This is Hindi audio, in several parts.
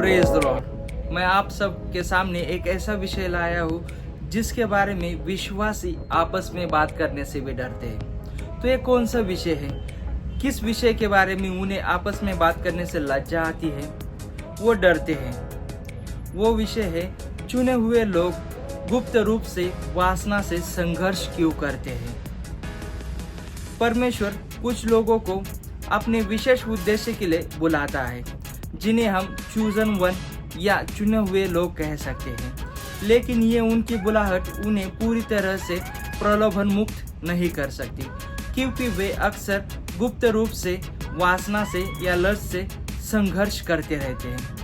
Praise the Lord. मैं आप सब के सामने एक ऐसा विषय लाया हूँ जिसके बारे में विश्वासी आपस में बात करने से भी डरते हैं। तो ये कौन सा विषय है? किस विषय के बारे में उन्हें आपस में बात करने से लज्जा आती है, वो डरते हैं? वो विषय है, चुने हुए लोग गुप्त रूप से वासना से संघर्ष क्यों करते हैं। परमेश्वर कुछ लोगों को अपने विशेष उद्देश्य के लिए बुलाता है, जिन्हें हम चूजन वन या चुने हुए लोग कह सकते हैं। लेकिन ये उनकी बुलाहट उन्हें पूरी तरह से प्रलोभन मुक्त नहीं कर सकती, क्योंकि वे अक्सर गुप्त रूप से वासना से या लस्ट से संघर्ष करते रहते हैं।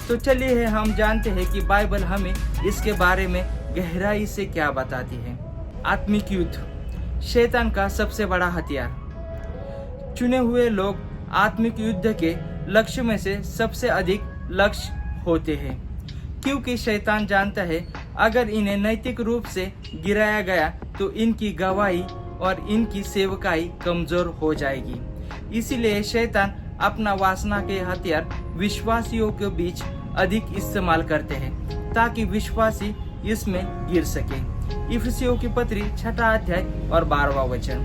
तो चलिए हम जानते हैं कि बाइबल हमें इसके बारे में गहराई से क्या बताती है। आत्मिक युद्ध शैतान का सबसे बड़ा हथियार। चुने हुए लोग आत्मिक युद्ध के लक्ष्य में से सबसे अधिक लक्ष्य होते हैं, क्योंकि शैतान जानता है अगर इन्हें नैतिक रूप से गिराया गया तो इनकी गवाही और इनकी सेवकाई कमजोर हो जाएगी। इसीलिए शैतान अपना वासना के हथियार विश्वासियों के बीच अधिक इस्तेमाल करते हैं ताकि विश्वासी इसमें गिर सके। इफिसियों की पत्री 6 अध्याय और 12वां वचन।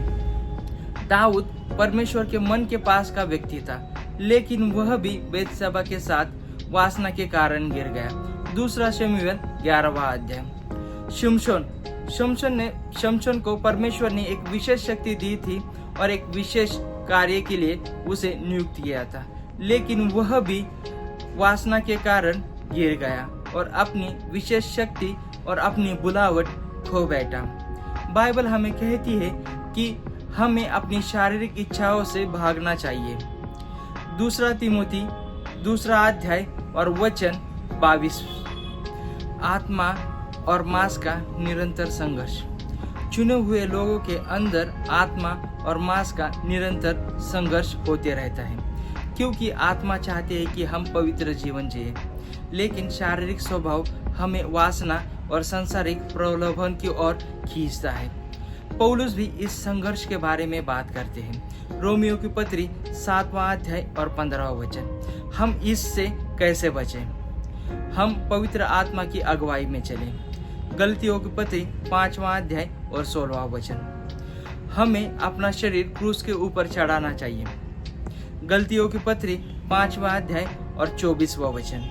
दाऊद परमेश्वर के मन के पास का व्यक्ति था, लेकिन वह भी बेतशेबा के साथ वासना के कारण गिर गया। 2 शमूएल 11वां अध्याय। शमशोन को परमेश्वर ने एक विशेष शक्ति दी थी और एक विशेष कार्य के लिए उसे नियुक्त किया था, लेकिन वह भी वासना के कारण गिर गया और अपनी विशेष शक्ति और अपनी बुलावट खो बैठा। बाइबल हमें कहती है कि हमें अपनी शारीरिक इच्छाओं से भागना चाहिए। 2 तिमोथी 2 अध्याय और वचन 22। आत्मा और मांस का निरंतर संघर्ष। चुने हुए लोगों के अंदर आत्मा और मांस का निरंतर संघर्ष होते रहता है, क्योंकि आत्मा चाहती है कि हम पवित्र जीवन जिए, लेकिन शारीरिक स्वभाव हमें वासना और सांसारिक प्रलोभन की ओर खींचता है। पौलुस भी इस संघर्ष के बारे में बात करते हैं। रोमियो की पत्री 7वां अध्याय और 15वां वचन। हम इससे कैसे बचें? हम पवित्र आत्मा की अगुवाई में चलें। गलतियों की पत्री 5वां अध्याय और 16वां वचन। हमें अपना शरीर क्रूस के ऊपर चढ़ाना चाहिए। गलतियों की पत्री 5वां अध्याय और 24वां वचन।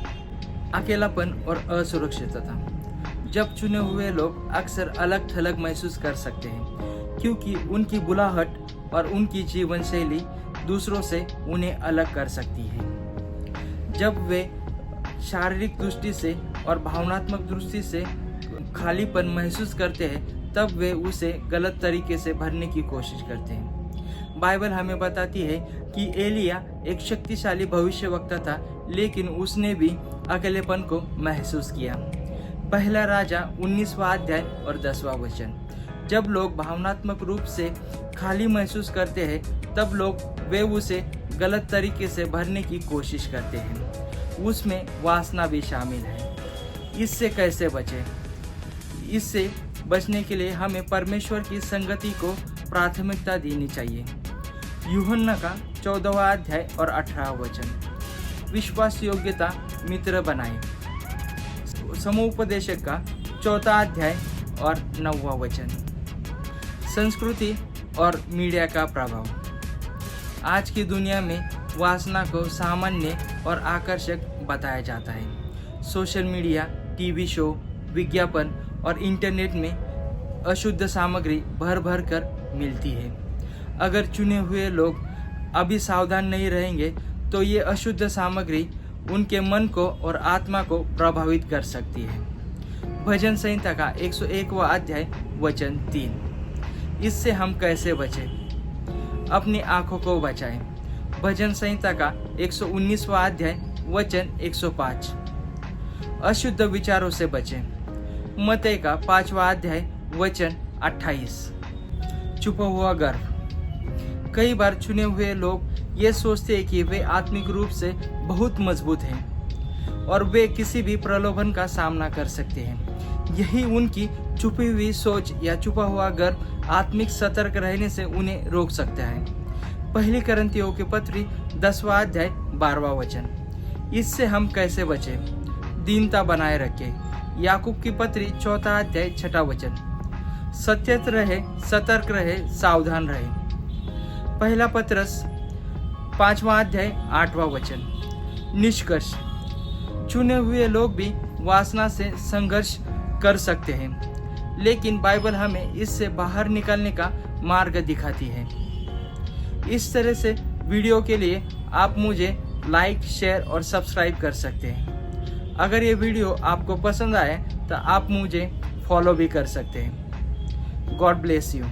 अकेलापन और असुरक्षितता। जब चुने हुए लोग अक्सर अलग थलग महसूस कर सकते हैं, क्योंकि उनकी बुलाहट और उनकी जीवन शैली दूसरों से उन्हें अलग कर सकती है। जब वे शारीरिक दृष्टि से और भावनात्मक दृष्टि से खालीपन महसूस करते हैं, तब वे उसे गलत तरीके से भरने की कोशिश करते हैं। बाइबल हमें बताती है कि एलिया एक शक्तिशाली भविष्यवक्ता था, लेकिन उसने भी अकेलेपन को महसूस किया। पहला राजा 19वां अध्याय और 10वां वचन। जब लोग भावनात्मक रूप से खाली महसूस करते हैं, तब वे उसे गलत तरीके से भरने की कोशिश करते हैं। उसमें वासना भी शामिल है। इससे कैसे बचें? इससे बचने के लिए हमें परमेश्वर की संगति को प्राथमिकता देनी चाहिए। यूहन्ना का 14वां अध्याय और 18वां वचन। विश्वास योग्यता मित्र बनाए। समूपोदेशक का 4था अध्याय और 9वां वचन। संस्कृति और मीडिया का प्रभाव। आज की दुनिया में वासना को सामान्य और आकर्षक बताया जाता है। सोशल मीडिया, टीवी शो, विज्ञापन और इंटरनेट में अशुद्ध सामग्री भर भर कर मिलती है। अगर चुने हुए लोग अभी सावधान नहीं रहेंगे तो ये अशुद्ध सामग्री उनके मन को और आत्मा को प्रभावित कर सकती है। भजन संहिता का 101वां अध्याय वचन 3। इससे हम कैसे बचें? अपनी आंखों को बचाएं। भजन संहिता का 119वां अध्याय वचन 105। अशुद्ध विचारों से बचें। मत्ती का 5वां अध्याय वचन 28। छुपा हुआ गर्व। कई बार चुने हुए लोग ये सोचते हैं कि वे आत्मिक रूप से बहुत मजबूत हैं और वे किसी भी प्रलोभन का सामना कर सकते हैं। यही उनकी छुपी हुई सोच या छुपा हुआ गर्व आत्मिक सतर्क रहने से उन्हें रोक सकता है। पहली करंथियों की पत्री 10वां अध्याय 12वां वचन। इससे हम कैसे बचें? दीनता बनाए रखें। याकूब की पत्री 4 अध्याय 6 वचन। सत्यत रहे, सतर्क रहे, सावधान रहे। पहला पत्रस 5 अध्याय 8 वचन। निष्कर्ष, चुने हुए लोग भी वासना से संघर्ष कर सकते हैं, लेकिन बाइबल हमें इससे बाहर निकलने का मार्ग दिखाती है। इस तरह से वीडियो के लिए आप मुझे लाइक, शेयर और सब्सक्राइब कर सकते हैं। अगर ये वीडियो आपको पसंद आए तो आप मुझे फॉलो भी कर सकते हैं। God bless you.